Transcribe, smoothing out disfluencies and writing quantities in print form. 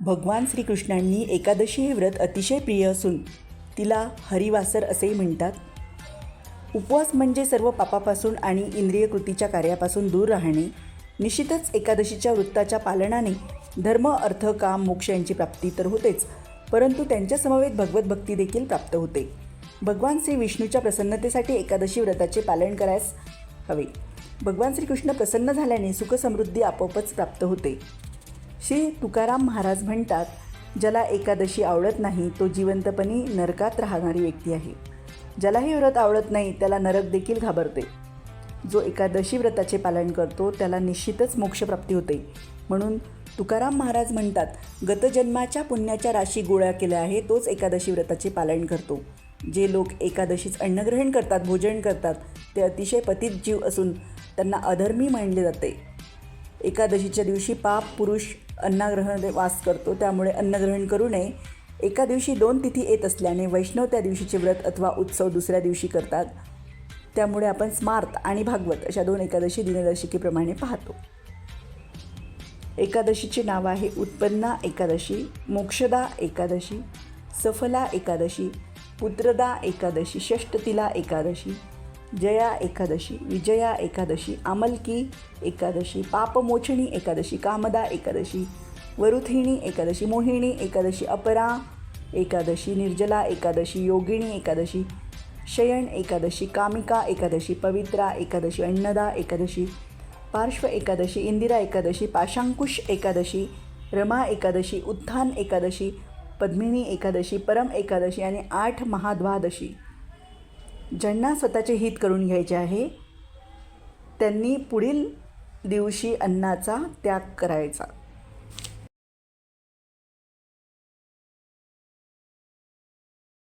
भगवान श्रीकृष्णांनी एकादशी हे व्रत अतिशय प्रिय असून तिला हरिवासर असेही म्हणतात. उपवास म्हणजे सर्व पापापासून आणि इंद्रिय कृतीच्या कार्यापासून दूर राहणे. निश्चितच एकादशीच्या वृत्ताच्या पालनाने धर्म, अर्थ, काम, मोक्ष यांची प्राप्ती तर होतेच, परंतु त्यांच्या समवेत भगवत भक्ती देखील प्राप्त होते. भगवान श्री विष्णूच्या प्रसन्नतेसाठी एकादशी व्रताचे पालन करायस हवे. भगवान श्रीकृष्ण प्रसन्न झाल्याने सुखसमृद्धी आपोआपच प्राप्त होते. श्री तुकाराम महाराज म्हणतात, ज्याला एकादशी आवडत नाही तो जिवंतपणी नरकात राहणारी व्यक्ती आहे. ज्याला हे व्रत आवडत नाही त्याला नरक देखील घाबरते. जो एकादशी व्रताचे पालन करतो त्याला निश्चितच मोक्षप्राप्ती होते. म्हणून तुकाराम महाराज म्हणतात, गतजन्माच्या पुण्याच्या राशी गोळा केल्या आहे तोच एकादशी व्रताचे पालन करतो. जे लोक एकादशीच अन्नग्रहण करतात, भोजन करतात, ते अतिशय पतित जीव असून त्यांना अधर्मी मानले जाते. एकादशीच्या दिवशी पाप पुरुष अन्नग्रहणात वास करतो, त्यामुळे अन्नग्रहण करू नये. एका दिवशी 2 तिथी येत असल्याने वैष्णव त्या दिवशीचे व्रत अथवा उत्सव दुसऱ्या दिवशी करतात. त्यामुळे आपण स्मार्त आणि भागवत अशा 2 एकादशी दिनदर्शिकेप्रमाणे पाहतो. एकादशीचे नाव आहे उत्पन्ना एकादशी, मोक्षदा एकादशी, सफला एकादशी, पुत्रदा एकादशी, षष्ठतिला एकादशी, जया एकादशी, विजया एकादशी, आमलकी एकादशी, पापमोचनी एकादशी, कामदा एकादशी, वरुथिणी एकादशी, मोहिनी एकादशी, अपरा एकादशी, निर्जला एकादशी, योगिनी एकादशी, शयन एकादशी, कामिका एकादशी, पवित्रा एकादशी, अन्नदा एकादशी, पार्श्व एकादशी, इंदिरा एकादशी, पाशांकुश एकादशी, रमा एकादशी, उत्थान एकादशी, पद्मिनी एकादशी, परम एकादशी आणि 8 महाद्वादशी. ज्यांना स्वतःचे हित करून घ्यायचे आहे त्यांनी पुढील दिवशी अन्नाचा त्याग करायचा.